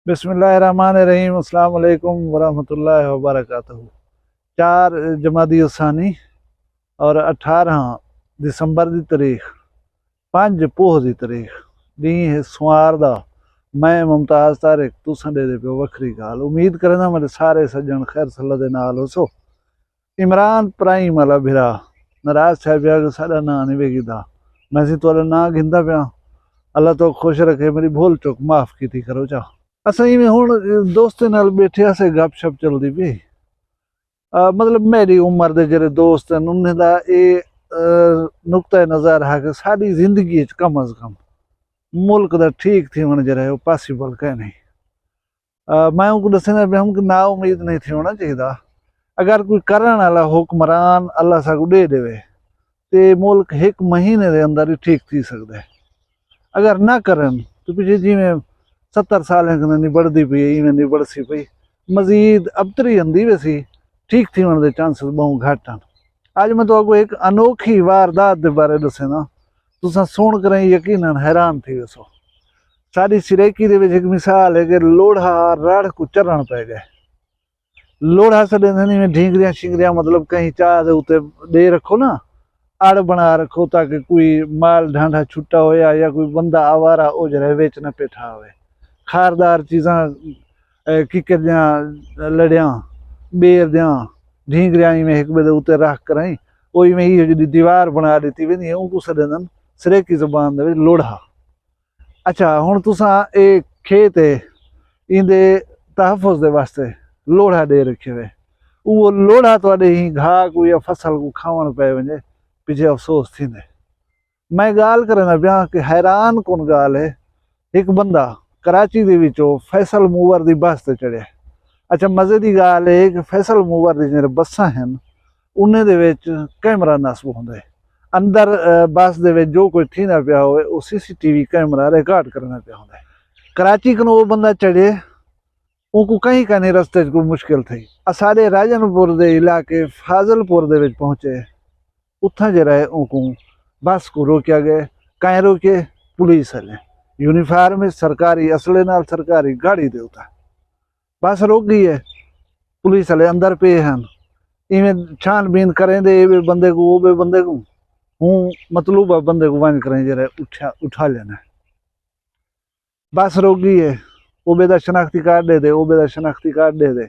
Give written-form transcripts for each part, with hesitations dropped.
बिस्मिल्लाहिर्रहमानिर्रहीम। अस्सलाम वालेकुम वरहमतुल्लाहि वबरकातुहू। 4 जमादी उसानी और 18 दिसंबर की तारीख, 5 पोह की तारीख डी है सुआर दा। मैं मुमताज़ तारिक तुसां दे पे वखरी गाल उम्मीद करना मेरे सारे सज्जन खैर सल्ला दे नाल होसो। इमरान प्राइम वाला भिरा नाराज साहब कि साडा ना नहीं वेगीदा, मैं सी तुहाडा ना गिंदा पिया। अल्लाह तो खुश रखे, मेरी भूल चुक माफ़ की करो चा। असां इवें हुण दोस्तें नाल बैठे से गपशप चलदी पई। मतलब मेरी उम्र के जेह्ड़े दोस्त हैं उन्हें दा नुक्ता नज़र है कि साड़ी जिंदगी कम अज कम मुल्क दा ठीक थी होना जरा पॉसिबल कह नहीं। मैं उनको दसना पे हम ना उम्मीद नहीं थी होना चाहिए। अगर कोई करने वाला हुक्मरान अल्लाह साकू दे देवे तो मुल्क एक महीने के अंदर ही ठीक थी सकता है। अगर ना करन तो पिछले जिमें 70 साल निबड़ती पई इवें निबड़ सी पई, मजीद अबतरी आंदी वैसी ठीक थी होने के चांसेस बहुत घट हैं। अज मैं तो एक अनोखी वारदात के बारे दसना, तुसा सुन कर यकीनन हैरान थी वसो। साड़ी सिरेकी एक मिसाल है कि लोढ़ा रड़ को चरण पै गए। लोढ़ा सड़े में ढींगरिया शिंगरिया मतलब कहीं चाह के उत्ते दे रखो ना, आड़ बना रखो ताकि कोई माल ढांढा छुट्टा होया या कोई बंदा आवारा हो जाए बेच न पेठा हो। खारदार चीज़ा किकर दियां लड़िया बेर दियां ढींगरिया में एक बदे उत्ते रख कर वो में ही जी दीवार बना दी वी उनको सदन सरेकी जबान दे लोढ़ा। अच्छा हुण तुसा एक खेत है इंदे तहफुज दे वास्ते लोढ़ा दे रखे हुए, वो लोढ़ा थोड़े ही घाह को या फसल को खावन पे वजे पीछे अफसोस थी। मैं गाल करना पिया कि हैरान कौन गाल है, एक बंदा कराची दे विचों फैसल मूवर की बस से चढ़िया। अच्छा मजे की गाल है कि फैसल मूवर दी जेह्ड़े बसां हैं उन्हें दे विच कैमरा नस्ब होंगे अंदर। बस दे विच जो कोई थींदा पिया होवे वो CCTV कैमरा रिकॉर्ड करना पिया होंगे। कराची कन वो बंदा चढ़े, उनको कहीं का नहीं रस्ते कोई मुश्किल थी। साढ़े राजनपुर के इलाके फाजलपुर दे विच पहुंचे, उतना जरा है उनको बस को रोकया गया। कहीं रोके पुलिस वाले यूनिफॉर्म में सरकारी असले नाल सरकारी गाड़ी दे उता बस रोक गई है। पुलिस वाले अंदर पे हैं इवें छानबीन करें दे ये बंदे को वो बंदे को हूँ मतलूबा बंदे को वन करें जरा उठा लेना। बस रोक गई है, वो बेदा शनाख्ती कार्ड दे दे, वो बेदा शनाख्ती कार्ड दे दे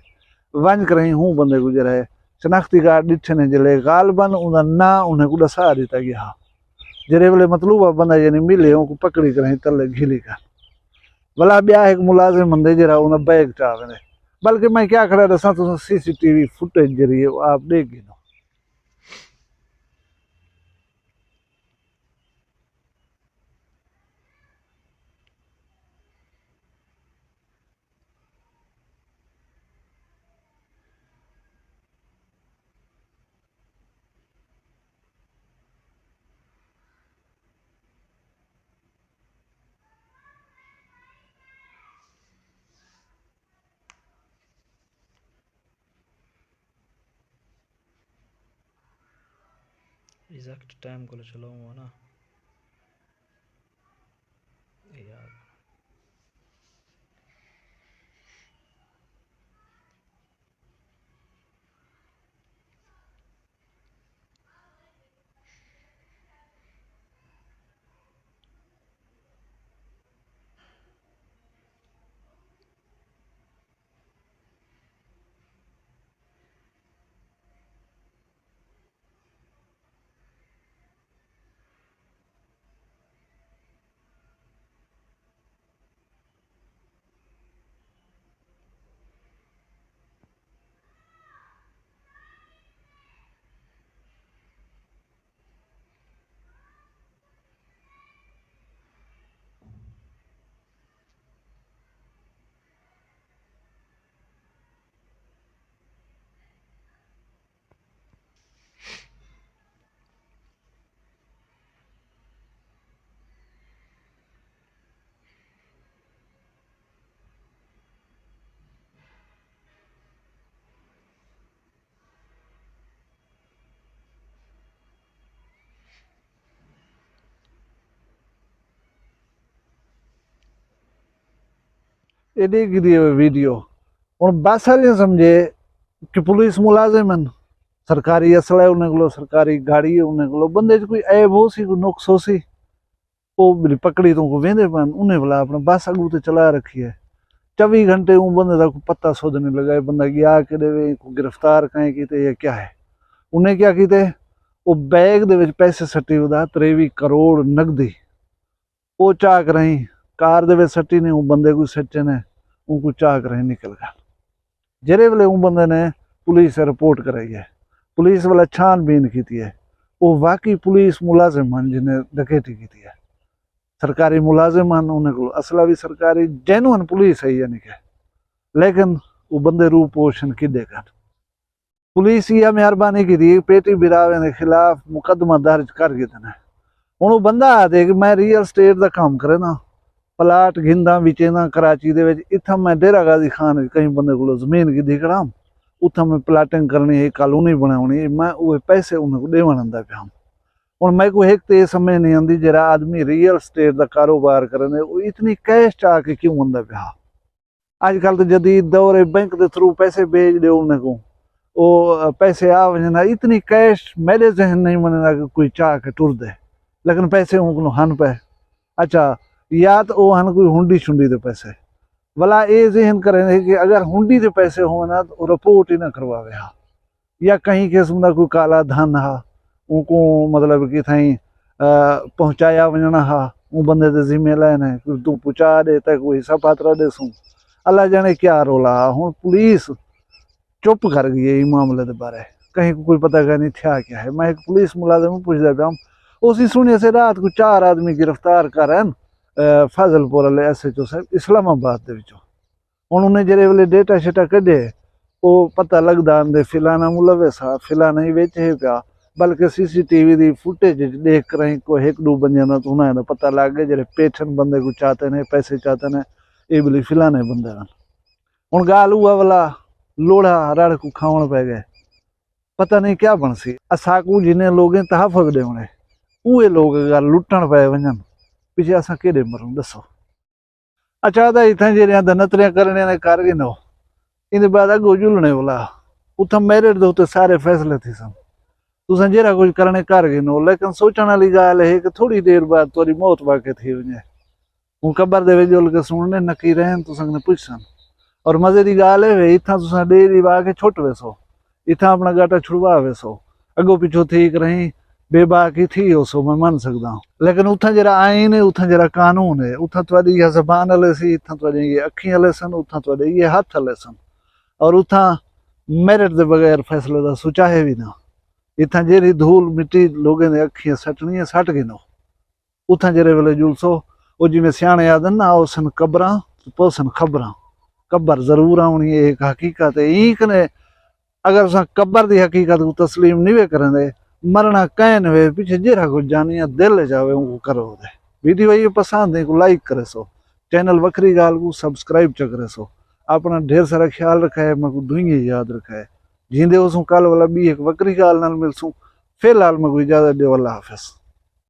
वन करें हूँ बंदे को जरा शनाख्ती कार्ड दिखे ने जले गालबन उन्हें ना उन्हें को दसा दिता गया। जरे वाले मतलूबा बंदा यानी मिले उनको पकड़ी कर तले घिली कर भला ब्याह एक मुलाजिम बंदे जरा उन्हें बैग चावे। बल्कि मैं क्या खड़ा दसा तुम CCTV फुटेज जरिए आप देख गिनो। एग्जैक्ट टाइम को चलाऊंगा ना यार। एडी की दी वीडियो हुण बस वाले समझे कि पुलिस मुलाजिम हैं, सरकारी असला है उन्हें को, सरकारी गाड़ी है उन्हें को, बंदे कोई ऐब हो सी कोई नुक्स हो सी वो मेरी पकड़ी तो को वेंदे पन उन्हें बोला अपना बस अगू तो चला रखी है 24 घंटे वो बंदे का पत्ता सोधने लगा बंदा गया कि को गिरफ्तार कहीं कीते या क्या है। उन्हें क्या कीते वो बैग दे विच पैसे सट्टी उदा 23 करोड़ नकदी वो चाक रही कार दे विच सट्टी ने वो बंदे को सच्चे ने उनको चाक रही निकल गया। जेरे वेले वो बंदे ने पुलिस से रिपोर्ट कराई है, पुलिस वाला छानबीन की है, वो वाकई पुलिस मुलाजिम हैं जिन्हें डकैती की है, सरकारी मुलाजिम हैं, उन्हें को असला भी सरकारी जेन्युइन पुलिस है यानी कि, लेकिन वो बंदे रूप पोषण की देकर पुलिस यह मेहरबानी की थी पेटी बिरावे के खिलाफ मुकदमा दर्ज कर देना। हुण वो बंदा आदे कि मैं रियल स्टेट का काम करे ना, प्लाट घिंदा विचेंदा कराची दे विच, इत्थां मैं डेरा गाजी खान कई बंदे को जमीन की दिखड़ा उत्थां मैं प्लाटिंग करनी है, कॉलोनी बनानी, मैं वो पैसे उन्हें को देवन आंदा पिया। हुण मैं को एक तो ये समझ नहीं आती जरा आदमी रियल स्टेट का कारोबार करे वो इतनी कैश चा के क्यों आंदा पिया। अजकल तो जदीद दौर है, बैंक के थ्रू पैसे भेज दो उन्हें को वो पैसे आ वजना, इतनी कैश मेरे जहन नहीं मनेगा कि कोई चाह के टुर दे, लेकिन पैसे उनको हन पे। अच्छा या तो वो हन कोई हुंडी शुंडी दे पैसे वाला ये जहन करें कि अगर हुंडी के पैसे हो ना तो रिपोर्ट ही ना करवावे हा, या कहीं किस्म का कोई काला धन हा उनको मतलब कि थी पहुँचाया वजना हा वो बंदे के जिम्मे लेने तू पहुँचा दे तक कोई हिस्सा पात्रा दे सूँ अल्लाह जाने क्या रोला। हुण पुलिस चुप कर गई है मामले के बारे, कहीं को कोई पता नहीं था क्या है। मैं एक पुलिस मुलाजिम पूछता पाया उसी सुने से रात को 4 आदमी गिरफ्तार करन फाजलपुर वाले SHO साहब इस्लामाबाद के विचों। हुण उन्हें जेरे वेले डेटा शेटा कढे वो पता लगदा आंदे फिलाना मुलविस हा फिलाना ही वेचे पिया, बल्कि CCTV की फुटेज देख कर को 1-2 बंदियां ना तो उन्हें पता लग गया जेरे पेठन बंदे को चाहते ने पैसे चाहते ने ये बोली फिलाने बंदे हैं। हुण गाल हुआ वाला लोड़ा रड़ को खावन पै गए, पता नहीं क्या बनसी असाकू जिन्हें लोग तहफुज़ देने उहे लोग अगर लुटन पै वजन पिछे असा केड़े मरूं दसो। अच्छा तो इतना जेरिया नतरियां करने ने कर गए नो इन बाद अगो झुलने वाला उतना मैरिट दे उत्ते सारे फैसले थी सन तुसा जेरा कुछ करने कर गए नो, लेकिन सोचने वाली गाल है कि थोड़ी देर बाद तुहारी मौत वाकई थी वजे हूँ कबर दे जुल के सुनने नकी रहन तुसा ने पुछसन। और मजे की गाल है इतना तुसा डेरी वा के छुट वेसो इतना अपना गाटा छुड़वा वेसो अगो पिछो ठीक रही बेबाकी थी हो सो मैं मन सकता हूँ, लेकिन उतना जरा आईन है उतना जरा कानून है उतना थोड़ी ये जबान हले सी इतना थोड़ी ये अखी हले सन उतना थोड़े ये हाथ हले सन और उतना मेरिट के बगैर फैसले का सुचाहे भी ना इतना जेरी धूल मिट्टी लोगों ने अखियां सटनियां सट गई नो उतना जेरे वेले जुलसो वो जिमें सियाने आदन ना आओ सन कबरां पोसन खबरां कबर जरूर आनी एक हकीकत है ईक ने अगर अस कबर की हकीकत को तस्लीम नहीं वे करें मरना कहन वे पीछे जेरा कुछ जानिया दिल जावे उनको करो दे। वीडियो ये पसंद है को लाइक करे सो, चैनल वक्री गाल को सब्सक्राइब च करे सो, अपना ढेर सारा ख्याल रखा है मैं को दुनिया याद रखा है जींदे उसू कल वाला भी एक वक्री गाल नाल मिलसूँ। फिलहाल मैं को इजाजत दे, अल्लाह हाफिज़।